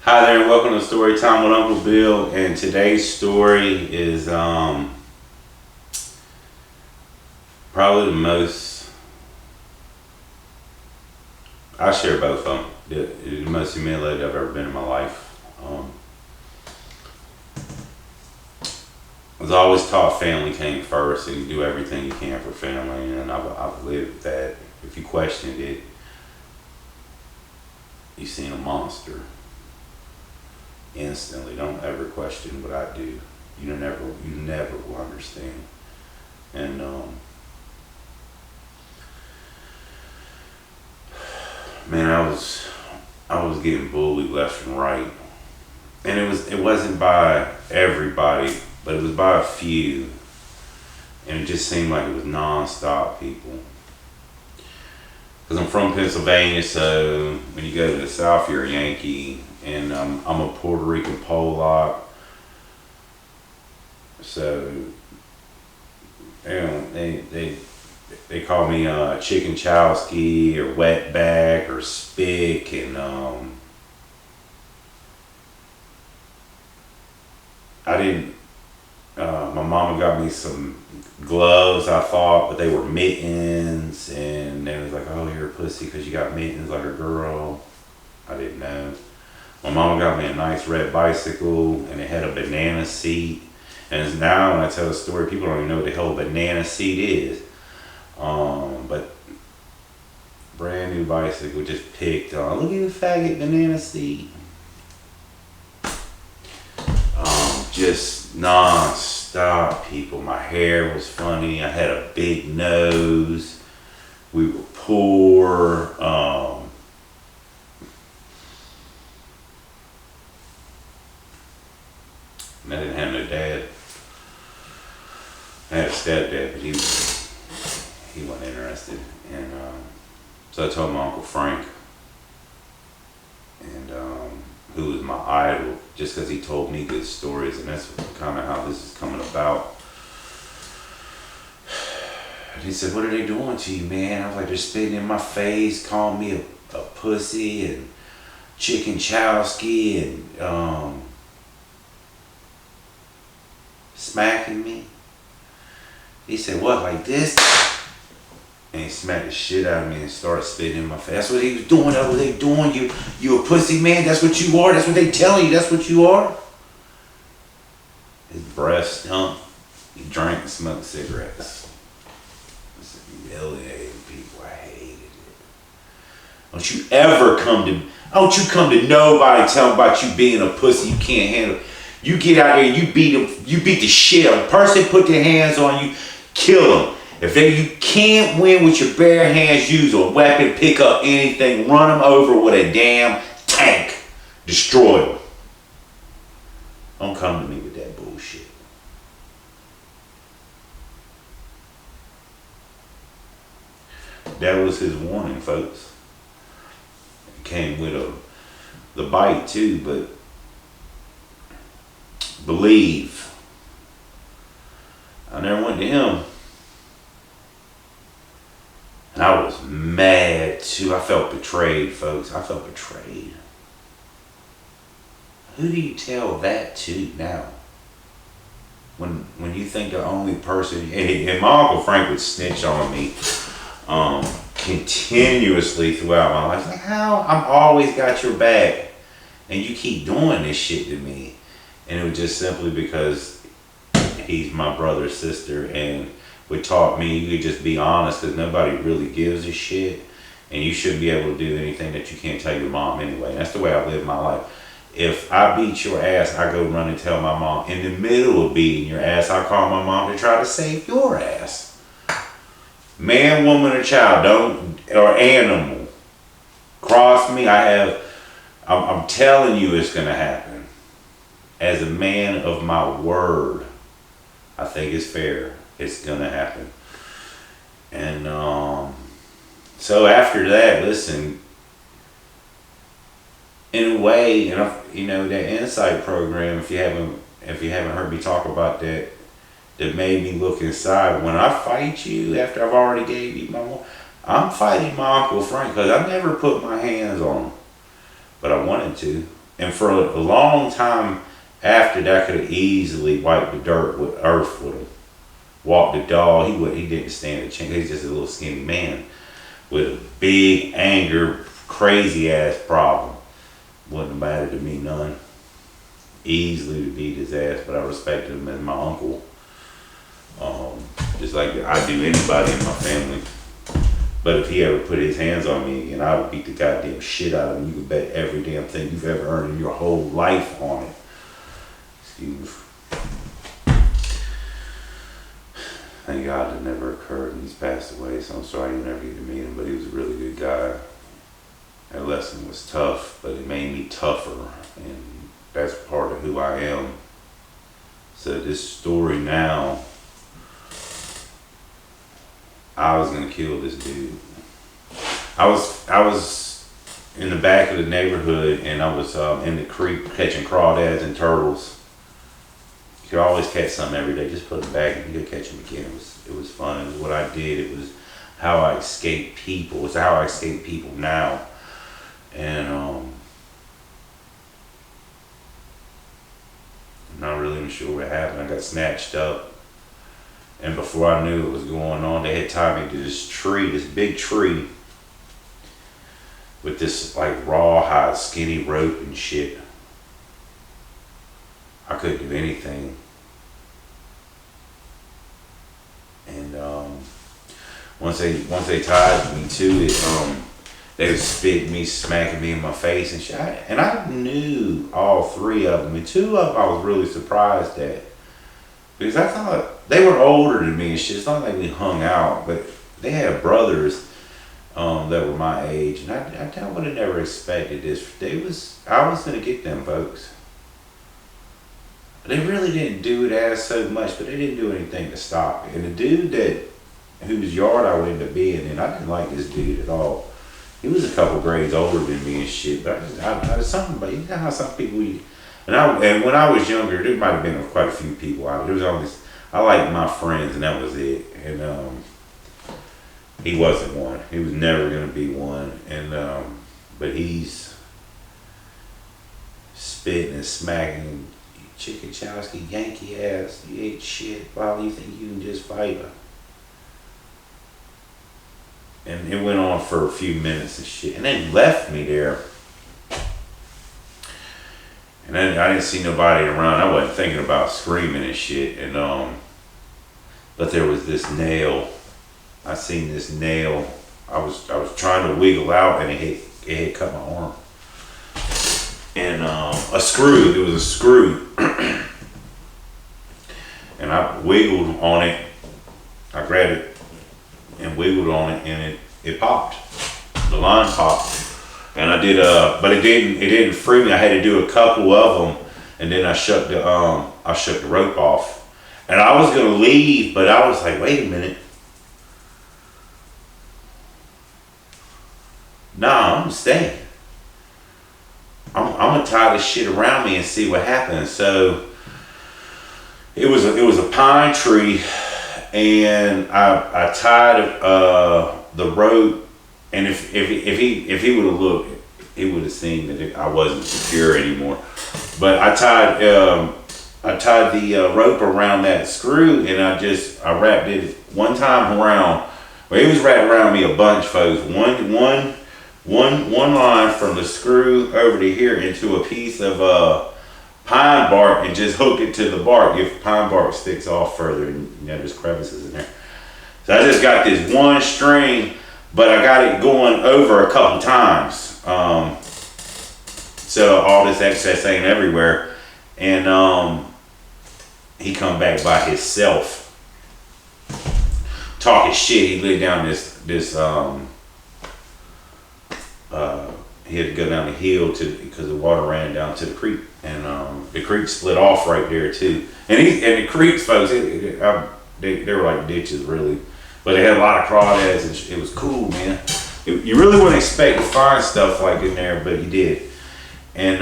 Hi there and welcome to Storytime with Uncle Bill, and today's story is probably the most, I share both of them, the most humiliated I've ever been in my life. I was always taught family came first and you do everything you can for family, and I've lived that. If you questioned it, you've seen a monster. Instantly, don't ever question what I do. You never will understand. And man, I was getting bullied left and right, and it wasn't by everybody, but it was by a few, and it just seemed like it was non-stop people. Because I'm from Pennsylvania, so when you go to the South, you're a Yankee. And I'm a Puerto Rican Pollock, so they call me Chicken Chowski or Wetback or Spick, and I didn't. My mama got me some gloves, I thought, but they were mittens, and they was like, "Oh, you're a pussy because you got mittens like a girl." I didn't know. My mama got me a nice red bicycle, and it had a banana seat. And now when I tell the story, people don't even know what the hell a banana seat is. But brand new bicycle, just picked on. Look at the faggot banana seat. Just non-stop people. My hair was funny. I had a big nose. We were poor. And I didn't have no dad. I had a stepdad, but he wasn't interested. And so I told my Uncle Frank, and who was my idol, just because he told me good stories, and that's kind of how this is coming about. And he said, "What are they doing to you, man?" I was like, "They're spitting in my face, calling me a pussy and Chicken Chowski and smacking me." He said, "What, like this?" And he smacked the shit out of me and started spitting in my face. That's what he was doing. That's what they doing. You a pussy, man. That's what you are. That's what they telling you. That's what you are. His breath stunk. He drank and smoked cigarettes. It's humiliating people. I hated it. Don't you come to nobody telling about you being a pussy you can't handle. You get out there and you beat the shit out of a person, put their hands on you, kill them. If you can't win with your bare hands, use a weapon, pick up anything, run them over with a damn tank, destroy them. Don't come to me with that bullshit. That was his warning, folks. It came with the bite too, but believe. I never went to him. And I was mad too. I felt betrayed, folks. I felt betrayed. Who do you tell that to now? When you think the only person, and my Uncle Frank would snitch on me continuously throughout my life. Like, how? I'm always got your back, and you keep doing this shit to me. And it was just simply because he's my brother's sister, and would taught me you could just be honest, because nobody really gives a shit, and you shouldn't be able to do anything that you can't tell your mom anyway. And that's the way I live my life. If I beat your ass, I go run and tell my mom. In the middle of beating your ass, I call my mom to try to save your ass. Man, woman, or child, or animal, cross me. I'm telling you it's going to happen. As a man of my word, I think it's fair. It's going to happen. And so after that, listen, in a way, and that insight program, if you haven't heard me talk about that, that made me look inside. When I fight you after I've already gave you my, I'm fighting my Uncle Frank, because I never put my hands on him, but I wanted to. And for a long time after that, I could have easily wiped the dirt with earth with him. Walked the dog. He didn't stand a chance. He's just a little skinny man with a big anger, crazy ass problem. Wouldn't have mattered to me none. Easily to beat his ass, but I respected him as my uncle. Just like I do anybody in my family. But if he ever put his hands on me again, I would beat the goddamn shit out of him. You could bet every damn thing you've ever earned in your whole life on it. Excuse me. Thank God it never occurred and he's passed away, so I'm sorry you never get to meet him, but he was a really good guy. That lesson was tough, but it made me tougher, and that's part of who I am. So this story now, I was gonna kill this dude. I was in the back of the neighborhood, and I was in the creek catching crawdads and turtles. You could always catch some every day. Just put them back and you could catch them again. It was fun. It was what I did. It was how I escaped people. It's how I escape people now. And I'm not really even sure what happened. I got snatched up. And before I knew what was going on, they had tied me to this tree, this big tree, with this like rawhide, skinny rope and shit. I couldn't do anything. And once they tied me to it, they was spitting me, smacking me in my face and shit. And I knew all three of them. And two of them I was really surprised at. Because I thought they were older than me and shit. It's not like we hung out, but they had brothers that were my age. And I would have never expected this. I was gonna get them folks. They really didn't do it as so much, but they didn't do anything to stop it. And the dude whose yard I would end up being in, I didn't like this dude at all. He was a couple grades older than me and shit, but I something. But you know how some people, and when I was younger, there might have been quite a few people out there. There was always, I liked my friends, and that was it. And he wasn't one. He was never gonna be one. And but he's spitting and smacking. Chicken Chowski, Yankee ass, you ate shit. Why do you think you can just fight her? And it went on for a few minutes and shit. And then left me there. And then I didn't see nobody around. I wasn't thinking about screaming and shit. And but there was this nail. I seen this nail. I was trying to wiggle out, and it had cut my arm. And a screw, it was a screw. And I wiggled on it. I grabbed it and wiggled on it, and it popped. The line popped. And I did but it didn't free me. I had to do a couple of them, and then I shook the rope off. And I was gonna leave, but I was like, wait a minute. Nah, I'm staying. I'm gonna tie this shit around me and see what happens. So it was a pine tree, and I tied the rope. And if he would have looked, he would have seen that I wasn't secure anymore. But I tied the rope around that screw, and I wrapped it one time around. Well, it was wrapped around me a bunch, folks. One line from the screw over to here into a piece of pine bark, and just hook it to the bark if pine bark sticks off further, and there's crevices in there. So I just got this one string, but I got it going over a couple times. So all this excess ain't everywhere. And he come back by himself, talking shit. He laid down this he had to go down the hill because the water ran down to the creek, and the creek split off right there too. And the creeks, folks, they were like ditches really, but they had a lot of crawdads, and it was cool, man. You really wouldn't expect to find stuff like in there, but you did. And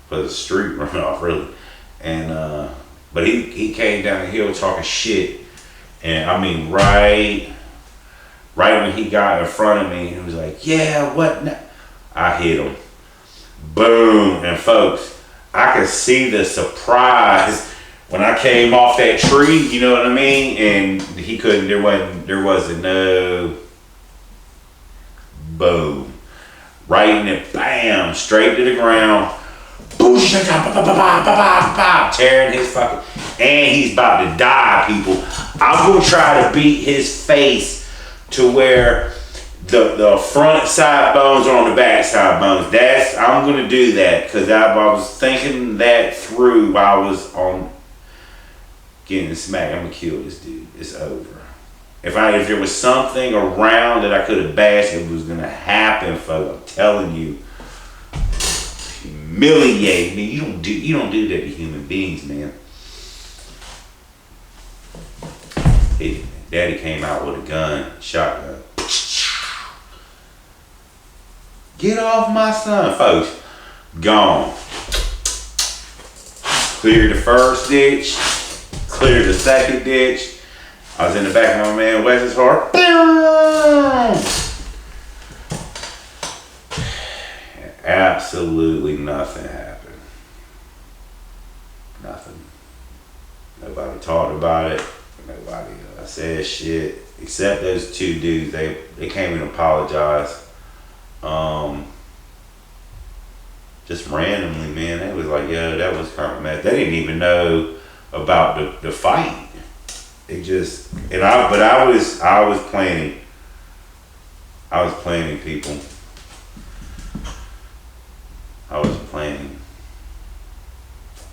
but the street run off really, and but he came down the hill talking shit, and I mean right when he got in front of me, he was like, yeah, what now? I hit him. Boom. And folks, I could see the surprise when I came off that tree, you know what I mean? And he couldn't, there wasn't no boom. Right in it, bam, straight to the ground. Tearing his fucking, and he's about to die, people. I'm gonna try to beat his face to where the front side bones are on the back side bones. I'm gonna do that because I was thinking that through while I was on getting smacked. I'm gonna kill this dude. It's over. If there was something around that I could have bashed, it was gonna happen, folks. I'm telling you. Humiliate me. You don't do that to human beings, man. Daddy came out with a gun, shotgun. Get off my son, folks. Gone. Cleared the first ditch. Cleared the second ditch. I was in the back of my man Wes's heart. Absolutely nothing happened. Nothing. Nobody talked about it. Nobody said shit. Except those two dudes. They came and apologized. Just randomly, man. They was like, yo, that was kind of mad. They didn't even know about the fight. It just, I was planning. I was planning, people. I was planning.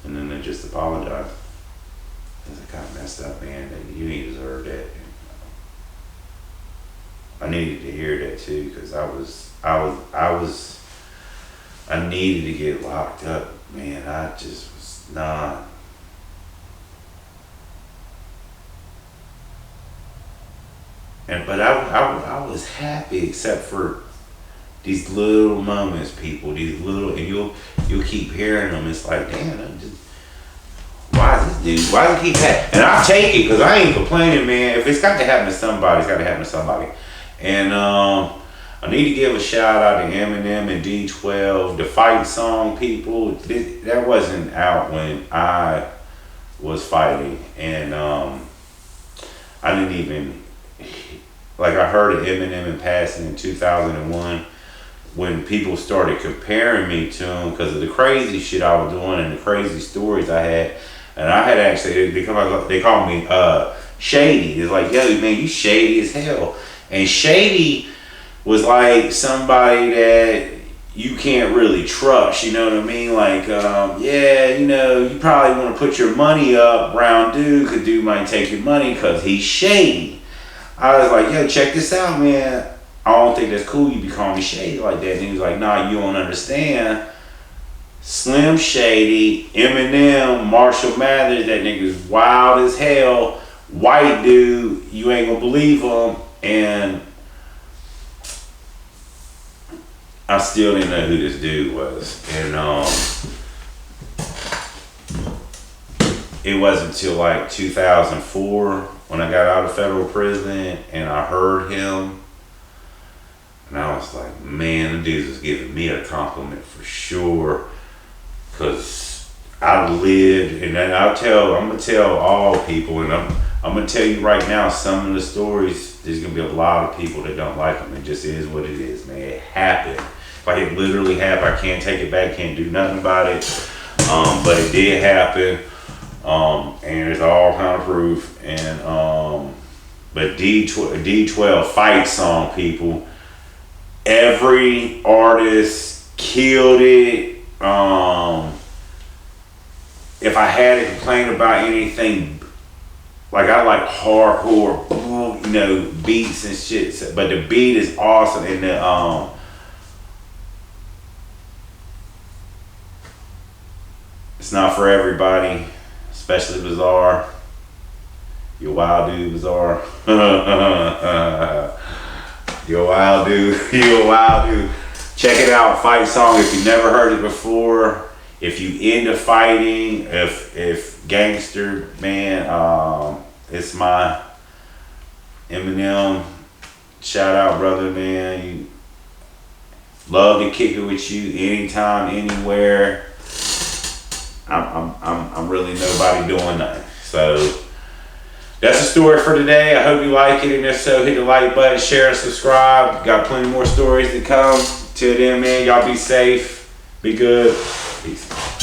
And then they just apologized. I was like, kind of messed up, man. You didn't deserve that. I needed to hear that too, because I needed to get locked up, man. I just was not. But I was happy, except for these little moments, people. These little, and you'll keep hearing them. It's like, damn, why is this dude? Why does he keep happening? And I take it because I ain't complaining, man. If it's got to happen to somebody, it's got to happen to somebody. And I need to give a shout out to Eminem and D12. The fight song, people. That wasn't out when I was fighting, and I didn't even. Like, I heard of Eminem in passing in 2001 when people started comparing me to him because of the crazy shit I was doing and the crazy stories I had. And I had actually, they call me Shady. It's like, yo, man, you shady as hell. And Shady was like somebody that you can't really trust, you know what I mean? Like, yeah, you know, you probably want to put your money up around dude because dude might take your money because he's shady. I was like, yo, check this out, man. I don't think that's cool. You be calling me shady like that. And he was like, nah, you don't understand. Slim Shady, Eminem, Marshall Mathers, that nigga's wild as hell. White dude, you ain't gonna believe him. And I still didn't know who this dude was. And it wasn't until like 2004 when I got out of federal prison and I heard him, and I was like, man, the dude was giving me a compliment for sure, because I lived, and then I'm gonna tell all people, and I'm gonna tell you right now, some of the stories, there's gonna be a lot of people that don't like them. It just is what it is, man. It happened. Like, it literally happened. I can't take it back, can't do nothing about it, but it did happen. And it's all kind of proof. And but D12 fight song, people. Every artist killed it. If I had to complain about anything, like, I like hardcore, you know, beats and shit. But the beat is awesome, and the it's not for everybody. Especially Bizarre. You're wild dude, Bizarre. You're a wild dude. You're a wild dude. Check it out, fight song. If you never heard it before, if you into fighting, if gangster, man, it's my Eminem. Shout out, brother, man. Love to kick it with you anytime, anywhere. I'm really nobody doing nothing. So that's the story for today. I hope you like it, and if so, hit the like button, share, and subscribe. Got plenty more stories to come. Till then, man, y'all be safe, be good. Peace.